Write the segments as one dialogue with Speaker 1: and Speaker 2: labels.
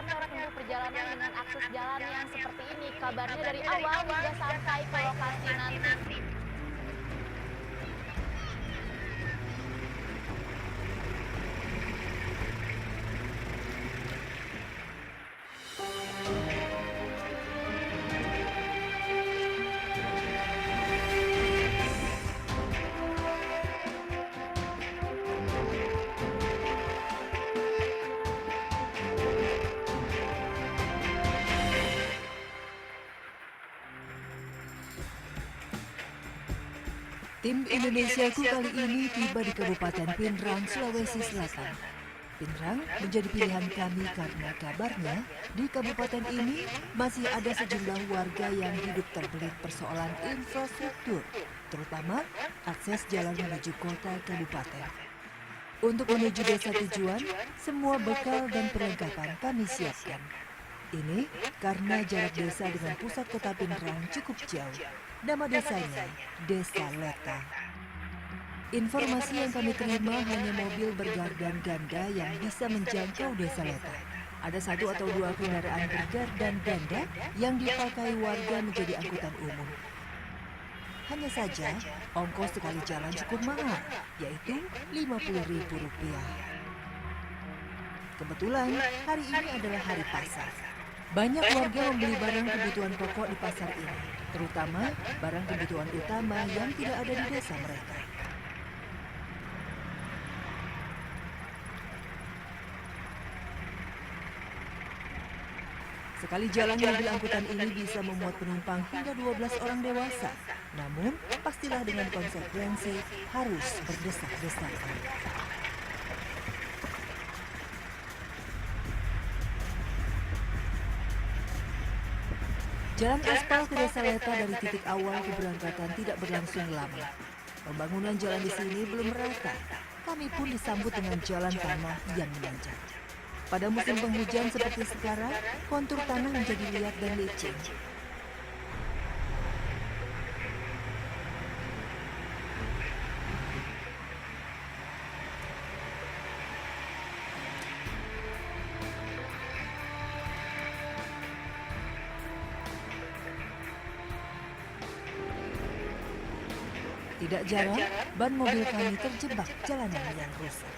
Speaker 1: kami harus menempuh perjalanan dengan akses jalan yang seperti ini. Kabarnya dari awal hingga sampai ke lokasi nanti.
Speaker 2: Tim Indonesiaku kali ini tiba di Kabupaten Pinrang, Sulawesi Selatan. Pinrang menjadi pilihan kami karena kabarnya di kabupaten ini masih ada sejumlah warga yang hidup terbelit persoalan infrastruktur, terutama akses jalan menuju kota kabupaten. Untuk menuju desa tujuan, semua bekal dan perlengkapan kami siapkan. Ini karena jarak desa dengan pusat kota Pinrang cukup jauh. Nama desanya Desa Leta. Informasi yang kami terima hanya mobil bergardan ganda yang bisa menjangkau Desa Leta. Ada 1 atau 2 kendaraan bergardan ganda yang dipakai warga menjadi angkutan umum. Hanya saja, ongkos sekali jalan cukup mahal, yaitu Rp50.000. Kebetulan, hari ini adalah hari pasar. Banyak warga membeli barang kebutuhan pokok di pasar ini, terutama barang kebutuhan utama yang tidak ada di desa mereka. Sekali jalan mobil angkutan ini bisa memuat penumpang hingga 12 orang dewasa. Namun, pastilah dengan konsekuensi harus berdesak-desakan. Jalan aspal ke Desa Leta dari titik awal keberangkatan tidak berlangsung lama. Pembangunan jalan di sini belum merata. Kami pun disambut dengan jalan tanah yang menanjak. Pada musim penghujan seperti sekarang, kontur tanah menjadi liat dan licin. Tidak jarang, ban mobil kami terjebak jalanan yang rusak.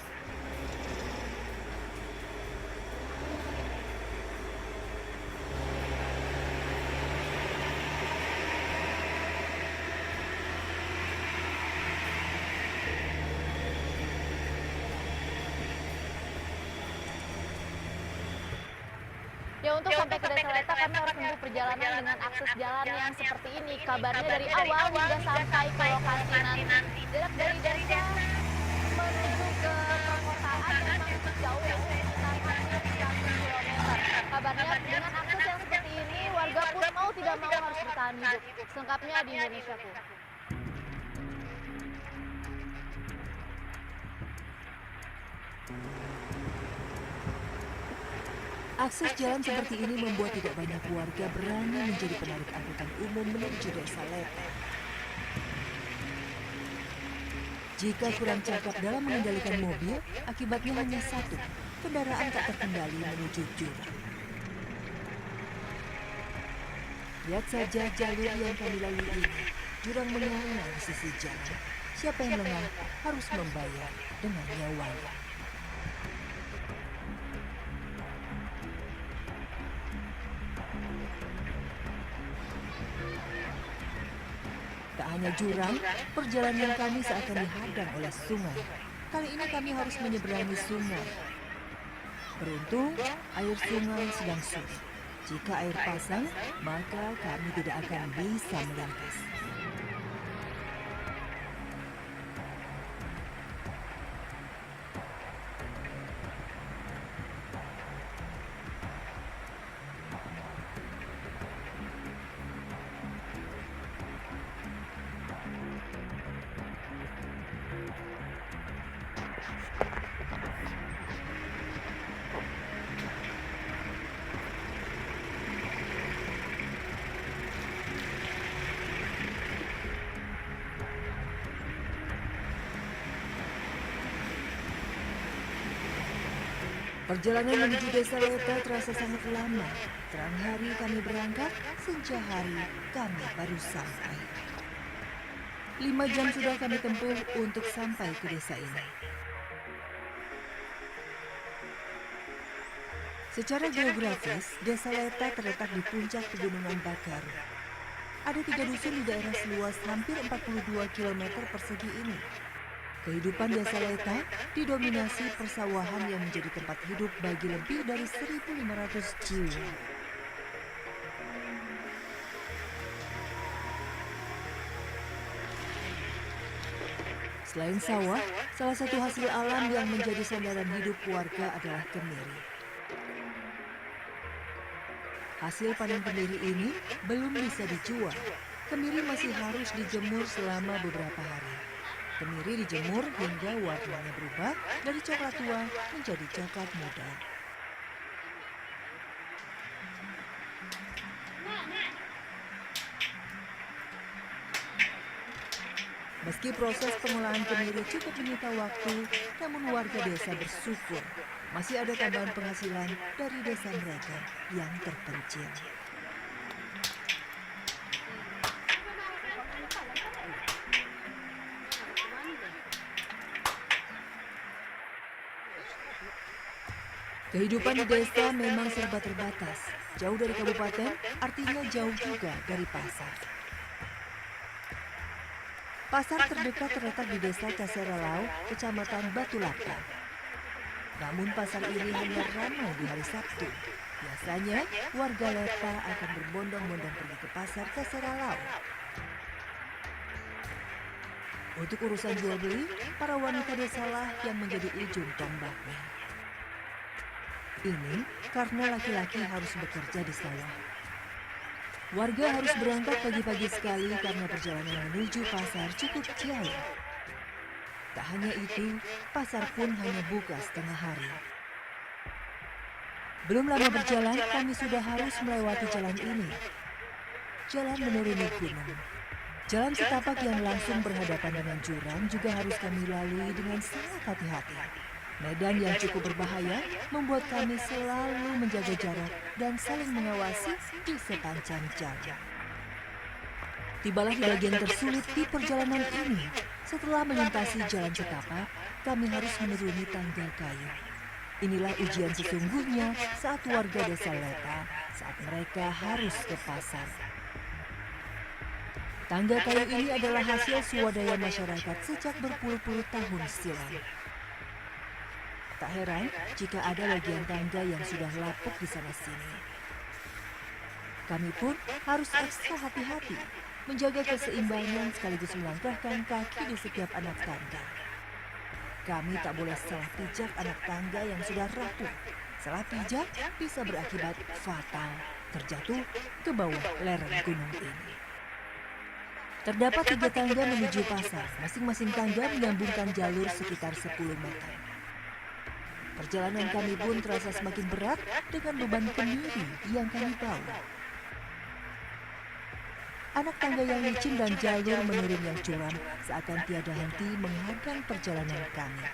Speaker 1: Ya, untuk sampai ke Desa Leta kami harus menempuh perjalanan dengan akses jalan yang seperti ini. Kabarnya dari awal hingga sampai ke lokasi nanti. Jarak dari desa menuju ke perkotaan memang cukup jauh, ya, sekitar hampir 100 km. Kabarnya dengan akses yang seperti ini, warga pun mau tidak mau harus bertahan hidup. Selengkapnya di Indonesiaku.
Speaker 2: Akses jalan seperti ini membuat tidak banyak warga berani menjadi penarik angkutan umum menuju Desa Leta. Jika kurang cakap dalam mengendalikan mobil, akibatnya hanya satu, kendaraan tak terkendali menuju jurang. Lihat saja jalur yang kami lalui ini, jurang menganga di sisi jalan. Siapa yang lengah harus membayar dengan nyawanya. Tak hanya jurang, perjalanan kami seakan dihadang oleh sungai. Kali ini kami harus menyeberangi sungai. Beruntung, air sungai sedang surut. Jika air pasang, maka kami tidak akan bisa melintas. Perjalanan menuju Desa Leta terasa sangat lama. Terang hari kami berangkat, senja hari kami baru sampai. 5 jam sudah kami tempuh untuk sampai ke desa ini. Secara geografis, Desa Leta terletak di puncak Pegunungan Bakaru. Ada 3 dusun di daerah seluas hampir 42 km persegi ini. Kehidupan Desa Leta didominasi persawahan yang menjadi tempat hidup bagi lebih dari 1.500 jiwa. Selain sawah, salah satu hasil alam yang menjadi sandaran hidup warga adalah kemiri. Hasil panen kemiri ini belum bisa dijual. Kemiri masih harus dijemur selama beberapa hari. Kemiri dijemur hingga warnanya berubah dari coklat tua menjadi coklat muda. Meski proses pengolahan kemiri cukup menyita waktu, namun warga desa bersyukur masih ada tambahan penghasilan dari desa mereka yang terpencil. Kehidupan di desa memang serba terbatas. Jauh dari kabupaten, artinya jauh juga dari pasar. Pasar terdekat terletak di desa Caseralau, kecamatan Batu Lapa. Namun pasar ini hanya ramai di hari Sabtu. Biasanya warga Leta akan berbondong-bondong pergi ke pasar Caseralau. Untuk urusan jual beli, para wanita desalah yang menjadi ujung tombaknya. Ini karena laki-laki harus bekerja di sawah. Warga harus berangkat pagi-pagi sekali karena perjalanan menuju pasar cukup jauh. Tak hanya itu, pasar pun hanya buka setengah hari. Belum lama berjalan, kami sudah harus melewati jalan ini. Jalan menuruni gunung. Jalan setapak yang langsung berhadapan dengan jurang juga harus kami lalui dengan sangat hati-hati. Medan yang cukup berbahaya membuat kami selalu menjaga jarak dan saling mengawasi di sepanjang jalan. Tibalah di bagian tersulit di perjalanan ini. Setelah melintasi jalan setapak, kami harus menuruni tangga kayu. Inilah ujian sesungguhnya saat warga desa Leta saat mereka harus ke pasar. Tangga kayu ini adalah hasil swadaya masyarakat sejak berpuluh-puluh tahun silam. Tak heran jika ada bagian tangga yang sudah lapuk di sana-sini. Kami pun harus ekstra hati-hati, menjaga keseimbangan sekaligus melangkahkan kaki di setiap anak tangga. Kami tak boleh salah pijak anak tangga yang sudah rapuh. Salah pijak bisa berakibat fatal, terjatuh ke bawah lereng gunung ini. Terdapat 3 tangga menuju pasar, masing-masing tangga menyambungkan jalur sekitar 10 meter. Perjalanan kami pun terasa semakin berat dengan beban kemiri yang kami bawa. Anak tangga yang licin dan jalur menurun yang curam seakan tiada henti menghadang perjalanan kami.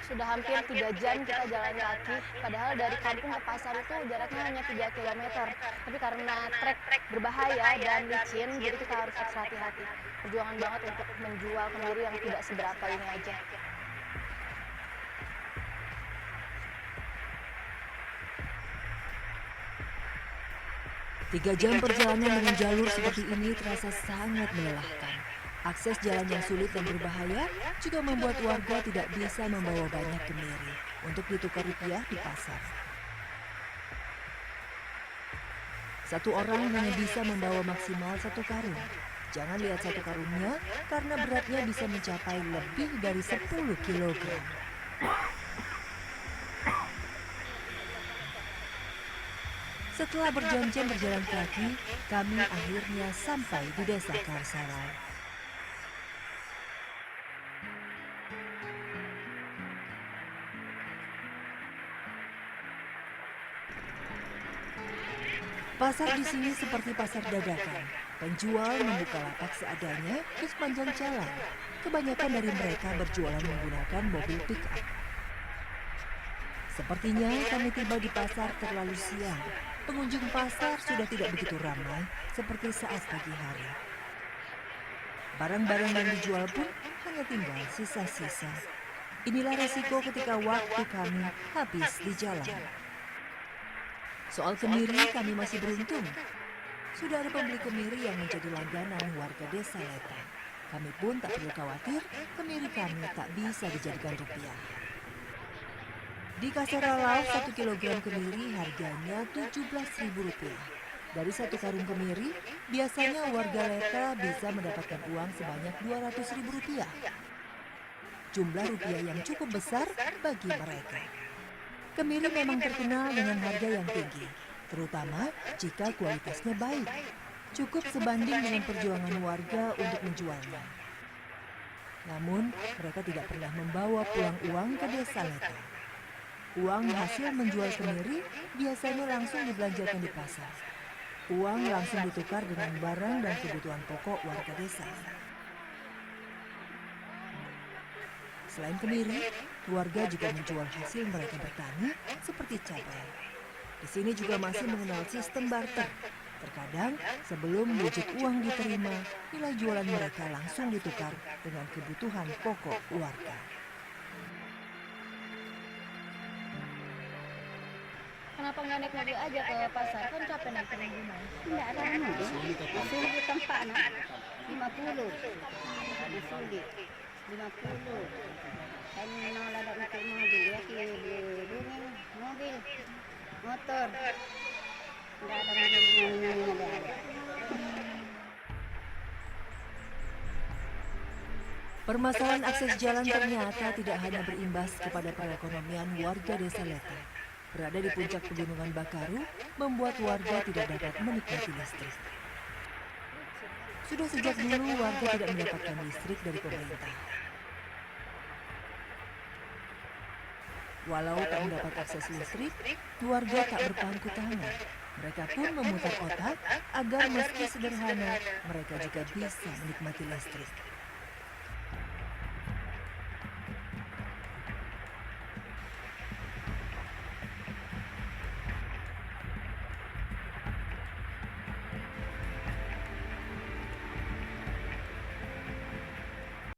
Speaker 1: Sudah hampir 3 jam kita jalan kaki, padahal dari kampung ke pasar itu jaraknya hanya 3 km. Tapi karena trek berbahaya dan licin, jadi kita harus ekstra hati-hati. Perjuangan banget untuk menjual kemiri yang tidak seberapa ini aja.
Speaker 2: Tiga jam perjalanan dengan jalur seperti ini terasa sangat melelahkan. Akses jalan yang sulit dan berbahaya juga membuat warga tidak bisa membawa banyak kemiri untuk ditukar rupiah di pasar. Satu orang hanya bisa membawa maksimal 1 karung. Jangan lihat 1 karungnya karena beratnya bisa mencapai lebih dari 10 kilogram. Setelah berjam-jam berjalan kaki, kami akhirnya sampai di desa Karsalau. Pasar di sini seperti pasar dadakan. Penjual membuka lapak seadanya di sepanjang jalan. Kebanyakan dari mereka berjualan menggunakan mobil pick-up. Sepertinya kami tiba di pasar terlalu siang. Pengunjung pasar sudah tidak begitu ramai seperti saat pagi hari. Barang-barang yang dijual pun hanya tinggal sisa-sisa. Inilah resiko ketika waktu kami habis di jalan. Soal kemiri kami masih beruntung. Sudah ada pembeli kemiri yang menjadi langganan warga desa Letang. Kami pun tak perlu khawatir kemiri kami tak bisa dijadikan rupiah. Di Kasaralau 1 kilogram kemiri harganya Rp17.000. Dari 1 karung kemiri, biasanya warga Leta bisa mendapatkan uang sebanyak Rp200.000. Jumlah rupiah yang cukup besar bagi mereka. Kemiri memang terkenal dengan harga yang tinggi, terutama jika kualitasnya baik. Cukup sebanding dengan perjuangan warga untuk menjualnya. Namun, mereka tidak pernah membawa pulang uang ke desa Leta. Uang hasil menjual kemiri biasanya langsung dibelanjakan di pasar. Uang langsung ditukar dengan barang dan kebutuhan pokok warga desa. Selain kemiri, warga juga menjual hasil mereka bertani seperti cabai. Di sini juga masih mengenal sistem barter. Terkadang sebelum wujud uang diterima, nilai jualan mereka langsung ditukar dengan kebutuhan pokok warga.
Speaker 1: Kenapa nggak naik mobil aja ke pasar? Kan capek naik kerumunan.
Speaker 3: Tidak ada mobil. Masih di tempat nak 50. Masih 50. Kan mau ladak untuk mobil ya ini mobil motor. Tidak ada mobil yang ada.
Speaker 2: Permasalahan akses jalan ternyata tidak hanya berimbas kepada perekonomian warga desa Leta. Berada di puncak pegunungan Bakaru membuat warga tidak dapat menikmati listrik. Sudah sejak dulu warga tidak mendapatkan listrik dari pemerintah. Walau tak mendapat akses listrik, warga tak berpangku tangan. Mereka pun memutar otak agar meski sederhana, mereka juga bisa menikmati listrik.